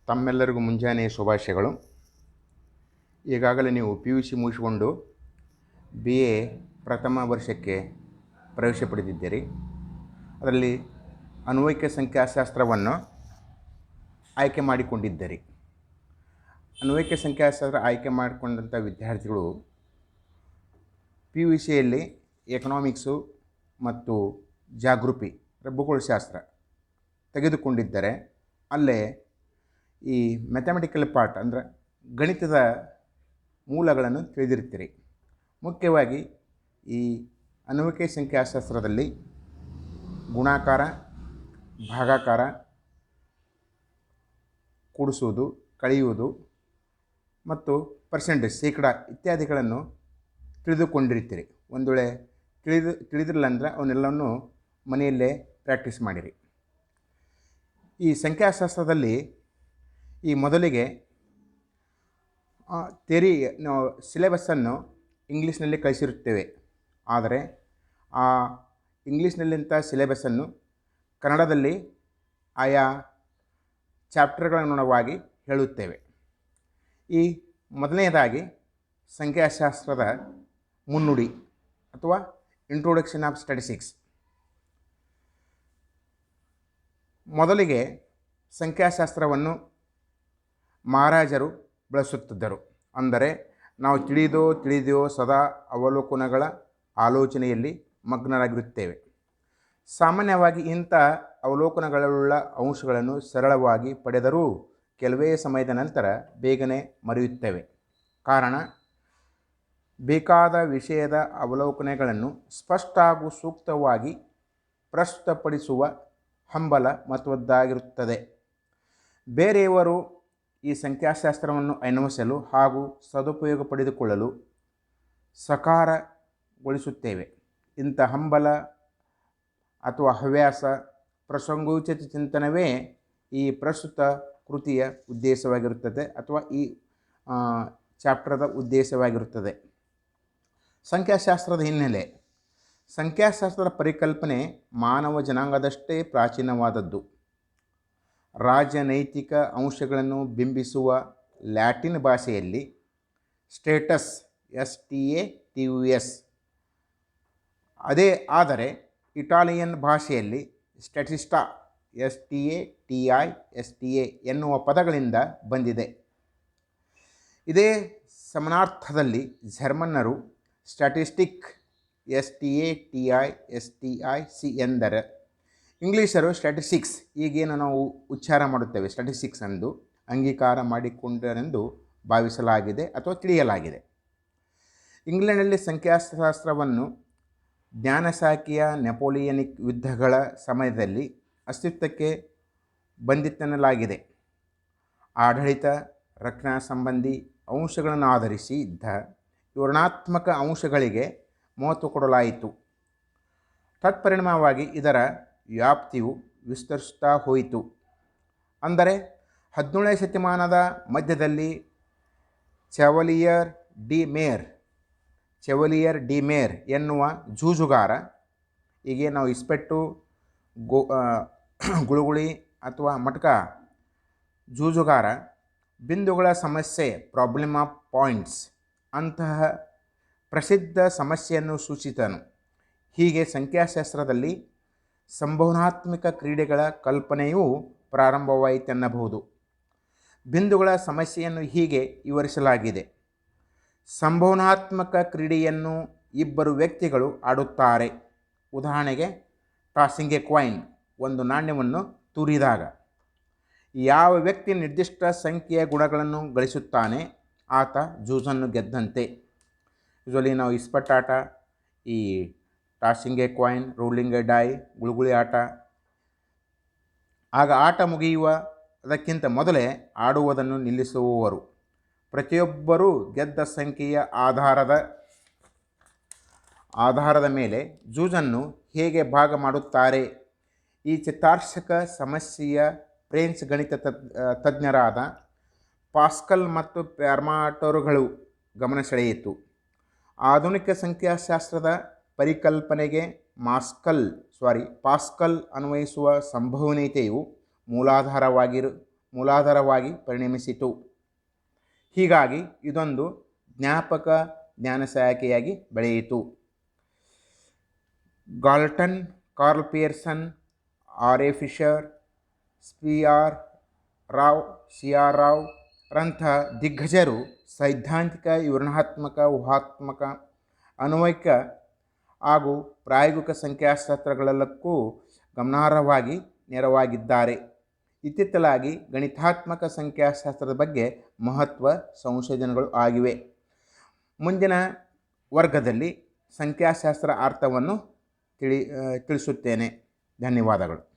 ತಮ್ಮೆಲ್ಲರಿಗೂ ಮುಂಜಾನೆಯ ಶುಭಾಶಯಗಳು. ಈಗಾಗಲೇ ನೀವು PUC ಮುಗಿಸಿಕೊಂಡು BA ಪ್ರಥಮ ವರ್ಷಕ್ಕೆ ಪ್ರವೇಶ ಪಡೆದಿದ್ದೀರಿ. ಅದರಲ್ಲಿ ಅನ್ವಯಿಕ ಸಂಖ್ಯಾಶಾಸ್ತ್ರವನ್ನು ಆಯ್ಕೆ ಮಾಡಿಕೊಂಡಿದ್ದೀರಿ. ಅನ್ವಯಿಕ ಸಂಖ್ಯಾಶಾಸ್ತ್ರ ಆಯ್ಕೆ ಮಾಡಿಕೊಂಡಂಥ ವಿದ್ಯಾರ್ಥಿಗಳು PUCಯಲ್ಲಿ ಎಕನಾಮಿಕ್ಸು ಮತ್ತು ಜಾಗೃತಿ ಭೂಗೋಳಶಾಸ್ತ್ರ ತೆಗೆದುಕೊಂಡಿದ್ದರೆ ಅಲ್ಲೇ ಈ ಮ್ಯಾಥಮೆಟಿಕಲ್ ಪಾರ್ಟ್ ಅಂದರೆ ಗಣಿತದ ಮೂಲಗಳನ್ನು ತಿಳಿದಿರ್ತೀರಿ. ಮುಖ್ಯವಾಗಿ ಈ ಅನ್ವಯಿಕ ಸಂಖ್ಯಾಶಾಸ್ತ್ರದಲ್ಲಿ ಗುಣಾಕಾರ, ಭಾಗಾಕಾರ, ಕೂಡಿಸುವುದು, ಕಳೆಯುವುದು ಮತ್ತು ಪರ್ಸೆಂಟೇಜ್ ಶೇಕಡ ಇತ್ಯಾದಿಗಳನ್ನು ತಿಳಿದುಕೊಂಡಿರ್ತೀರಿ. ಒಂದು ವೇಳೆ ತಿಳಿದಿರಲಿಲ್ಲ ಅಂದರೆ ಅವನ್ನೆಲ್ಲವನ್ನು ಮನೆಯಲ್ಲೇ ಪ್ರಾಕ್ಟೀಸ್ ಮಾಡಿರಿ. ಈ ಸಂಖ್ಯಾಶಾಸ್ತ್ರದಲ್ಲಿ ಈ ಮೊದಲಿಗೆ ಥಿಯರಿ ನಾವು ಸಿಲೆಬಸ್ಸನ್ನು ಇಂಗ್ಲೀಷ್ನಲ್ಲಿ ಕಳಿಸಿರುತ್ತೇವೆ. ಆದರೆ ಆ ಇಂಗ್ಲೀಷ್ನಲ್ಲಿಂಥ ಸಿಲೆಬಸ್ಸನ್ನು ಕನ್ನಡದಲ್ಲಿ ಆಯಾ ಚಾಪ್ಟರ್ಗಳನುಗುಣವಾಗಿ ಹೇಳುತ್ತೇವೆ. ಈ ಮೊದಲನೆಯದಾಗಿ ಸಂಖ್ಯಾಶಾಸ್ತ್ರದ ಮುನ್ನುಡಿ ಅಥವಾ ಇಂಟ್ರೊಡಕ್ಷನ್ ಆಫ್ ಸ್ಟ್ಯಾಟಿಸ್ಟಿಕ್ಸ್. ಮೊದಲಿಗೆ ಸಂಖ್ಯಾಶಾಸ್ತ್ರವನ್ನು ಮಹಾರಾಜರು ಬಳಸುತ್ತಿದ್ದರು. ಅಂದರೆ ನಾವು ತಿಳಿದೆಯೋ ಸದಾ ಅವಲೋಕನಗಳ ಆಲೋಚನೆಯಲ್ಲಿ ಮಗ್ನರಾಗಿರುತ್ತೇವೆ. ಸಾಮಾನ್ಯವಾಗಿ ಇಂಥ ಅವಲೋಕನಗಳುಳ್ಳ ಅಂಶಗಳನ್ನು ಸರಳವಾಗಿ ಪಡೆದರೂ ಕೆಲವೇ ಸಮಯದ ನಂತರ ಬೇಗನೆ ಮರೆಯುತ್ತೇವೆ. ಕಾರಣ ಬೇಕಾದ ವಿಷಯದ ಅವಲೋಕನಗಳನ್ನು ಸ್ಪಷ್ಟ ಹಾಗೂ ಸೂಕ್ತವಾಗಿ ಪ್ರಸ್ತುತಪಡಿಸುವ ಹಂಬಲ ಮಹತ್ವದ್ದಾಗಿರುತ್ತದೆ. ಬೇರೆಯವರು ಈ ಸಂಖ್ಯಾಶಾಸ್ತ್ರವನ್ನು ಅನ್ವಯಿಸಲು ಹಾಗೂ ಸದುಪಯೋಗ ಪಡೆದುಕೊಳ್ಳಲು ಸಕಾರಗೊಳಿಸುತ್ತೇವೆ. ಇಂಥ ಹಂಬಲ ಅಥವಾ ಹವ್ಯಾಸ, ಪ್ರಸಂಗೋಚಿತ ಚಿಂತನವೇ ಈ ಪ್ರಸ್ತುತ ಕೃತಿಯ ಉದ್ದೇಶವಾಗಿರುತ್ತದೆ ಅಥವಾ ಈ ಚಾಪ್ಟರ್ದ ಉದ್ದೇಶವಾಗಿರುತ್ತದೆ. ಸಂಖ್ಯಾಶಾಸ್ತ್ರದ ಹಿನ್ನೆಲೆ. ಸಂಖ್ಯಾಶಾಸ್ತ್ರದ ಪರಿಕಲ್ಪನೆ ಮಾನವ ಜನಾಂಗದಷ್ಟೇ ಪ್ರಾಚೀನವಾದದ್ದು. ರಾಜನೈತಿಕ ಅಂಶಗಳನ್ನು ಬಿಂಬಿಸುವ ಲ್ಯಾಟಿನ್ ಭಾಷೆಯಲ್ಲಿ ಸ್ಟೇಟಸ್ STATUS, ಆದರೆ ಇಟಾಲಿಯನ್ ಭಾಷೆಯಲ್ಲಿ ಸ್ಟ್ಯಾಟಿಸ್ಟಾ STATISTA ಎನ್ನುವ ಪದಗಳಿಂದ ಬಂದಿದೆ. ಇದೇ ಸಮಾನಾರ್ಥದಲ್ಲಿ ಜರ್ಮನ್ನರು ಸ್ಟ್ಯಾಟಿಸ್ಟಿಕ್ STATISTIC ಎಂದರೆ, ಇಂಗ್ಲೀಷರು ಸ್ಟ್ಯಾಟಿಸ್ಟಿಕ್ಸ್ ಈಗೇನು ನಾವು ಉಚ್ಚಾರ ಮಾಡುತ್ತೇವೆ ಸ್ಟ್ಯಾಟಿಸ್ಟಿಕ್ಸ್ ಎಂದು ಅಂಗೀಕಾರ ಮಾಡಿಕೊಂಡರೆಂದು ಭಾವಿಸಲಾಗಿದೆ ಅಥವಾ ತಿಳಿಯಲಾಗಿದೆ. ಇಂಗ್ಲೆಂಡ್ನಲ್ಲಿ ಸಂಖ್ಯಾಶಾಸ್ತ್ರವನ್ನು ಜ್ಞಾನಶಾಖೆಯ ನೆಪೋಲಿಯನಿಕ್ ಯುದ್ಧಗಳ ಸಮಯದಲ್ಲಿ ಅಸ್ತಿತ್ವಕ್ಕೆ ಬಂದಿತೆನ್ನಲಾಗಿದೆ. ಆಡಳಿತ, ರಕ್ಷಣಾ ಸಂಬಂಧಿ ಅಂಶಗಳನ್ನು ಆಧರಿಸಿ ಇದ್ದ ವಿವರಣಾತ್ಮಕ ಅಂಶಗಳಿಗೆ ಮಹತ್ವ ಕೊಡಲಾಯಿತು. ತತ್ಪರಿಣಾಮವಾಗಿ ಇದರ ವ್ಯಾಪ್ತಿಯು ವಿಸ್ತರಿಸುತ್ತಾ ಹೋಯಿತು. ಅಂದರೆ 17ನೇ ಶತಮಾನದ ಮಧ್ಯದಲ್ಲಿ ಚೆವಲಿಯರ್ ಡಿ ಮೇರ್ ಎನ್ನುವ ಜೂಜುಗಾರ, ಹೀಗೆ ನಾವು ಇಸ್ಪೆಟ್ಟು, ಗುಳುಗುಳಿ ಅಥವಾ ಮಟ್ಕ ಜೂಜುಗಾರ, ಬಿಂದುಗಳ ಸಮಸ್ಯೆ ಪ್ರಾಬ್ಲಮ್ ಆಫ್ ಪಾಯಿಂಟ್ಸ್ ಅಂತಹ ಪ್ರಸಿದ್ಧ ಸಮಸ್ಯೆಯನ್ನು ಸೂಚಿಸಿದನು. ಹೀಗೆ ಸಂಖ್ಯಾಶಾಸ್ತ್ರದಲ್ಲಿ ಸಂಭವನಾತ್ಮಕ ಕ್ರೀಡೆಗಳ ಕಲ್ಪನೆಯೂ ಪ್ರಾರಂಭವಾಯಿತೆನ್ನಬಹುದು. ಬಿಂದುಗಳ ಸಮಸ್ಯೆಯನ್ನು ಹೀಗೆ ವಿವರಿಸಲಾಗಿದೆ. ಸಂಭವನಾತ್ಮಕ ಕ್ರೀಡೆಯನ್ನು ಇಬ್ಬರು ವ್ಯಕ್ತಿಗಳು ಆಡುತ್ತಾರೆ. ಉದಾಹರಣೆಗೆ ಟಾಸಿಂಗ್ ಎ ಕಾಯಿನ್, ಒಂದು ನಾಣ್ಯವನ್ನು ತೂರಿದಾಗ ಯಾವ ವ್ಯಕ್ತಿ ನಿರ್ದಿಷ್ಟ ಸಂಖ್ಯೆಯ ಗುಣಗಳನ್ನು ಗಳಿಸುತ್ತಾನೆ ಆತ ಜೂಜನ್ನು ಗೆದ್ದಂತೆ. ಯೂಶ್ವಲಿ ನಾವು ಇಸ್ಪಟ್ಟಾಟ, ಈ tossing a coin, rolling a die, ಗುಳುಗುಳಿ ಆಟ, ಆಗ ಆಟ ಮುಗಿಯುವುದಕ್ಕಿಂತ ಮೊದಲೇ ಆಡುವುದನ್ನು ನಿಲ್ಲಿಸುವವರು ಪ್ರತಿಯೊಬ್ಬರೂ ಗೆದ್ದ ಸಂಖ್ಯೆಯ ಆಧಾರದ ಮೇಲೆ ಜೂಜನ್ನು ಹೇಗೆ ಭಾಗ ಮಾಡುತ್ತಾರೆ. ಈ ಚಿತ್ತಾರ್ಷಕ ಸಮಸ್ಯೆಯ ಫ್ರೆಂಚ್ ಗಣಿತ ತಜ್ಞರಾದ ಪಾಸ್ಕಲ್ ಮತ್ತು ಫೆರ್ಮಾಟರುಗಳು ಗಮನ ಸೆಳೆಯಿತು. ಆಧುನಿಕ ಸಂಖ್ಯಾಶಾಸ್ತ್ರದ ಪರಿಕಲ್ಪನೆಗೆ ಪಾಸ್ಕಲ್ ಅನ್ವಯಿಸುವ ಸಂಭವನೀಯತೆಯು ಮೂಲಾಧಾರವಾಗಿ ಪರಿಣಮಿಸಿತು. ಹೀಗಾಗಿ ಇದೊಂದು ಜ್ಞಾಪಕ ಜ್ಞಾನಸಹಾಯಕಿಯಾಗಿ ಬೆಳೆಯಿತು. Galton, Karl Pearson, R A. Fisher, C R. Rao, ರಂಥ ದಿಗ್ಗಜರು ಸೈದ್ಧಾಂತಿಕ, ವಿವರಣಾತ್ಮಕ, ಊಹಾತ್ಮಕ, ಅನ್ವಯಿಕ ಹಾಗೂ ಪ್ರಾಯೋಗಿಕ ಸಂಖ್ಯಾಶಾಸ್ತ್ರಗಳೆಲ್ಲಕ್ಕೂ ಗಮನಾರ್ಹವಾಗಿ ನೆರವಾಗಿದ್ದಾರೆ. ಇತ್ತಿತ್ತಲಾಗಿ ಗಣಿತಾತ್ಮಕ ಸಂಖ್ಯಾಶಾಸ್ತ್ರದ ಬಗ್ಗೆ ಮಹತ್ವ ಸಂಶೋಧನೆಗಳು ಆಗಿವೆ. ಮುಂದಿನ ವರ್ಗದಲ್ಲಿ ಸಂಖ್ಯಾಶಾಸ್ತ್ರ ಅರ್ಥವನ್ನು ತಿಳಿಸುತ್ತೇನೆ. ಧನ್ಯವಾದಗಳು.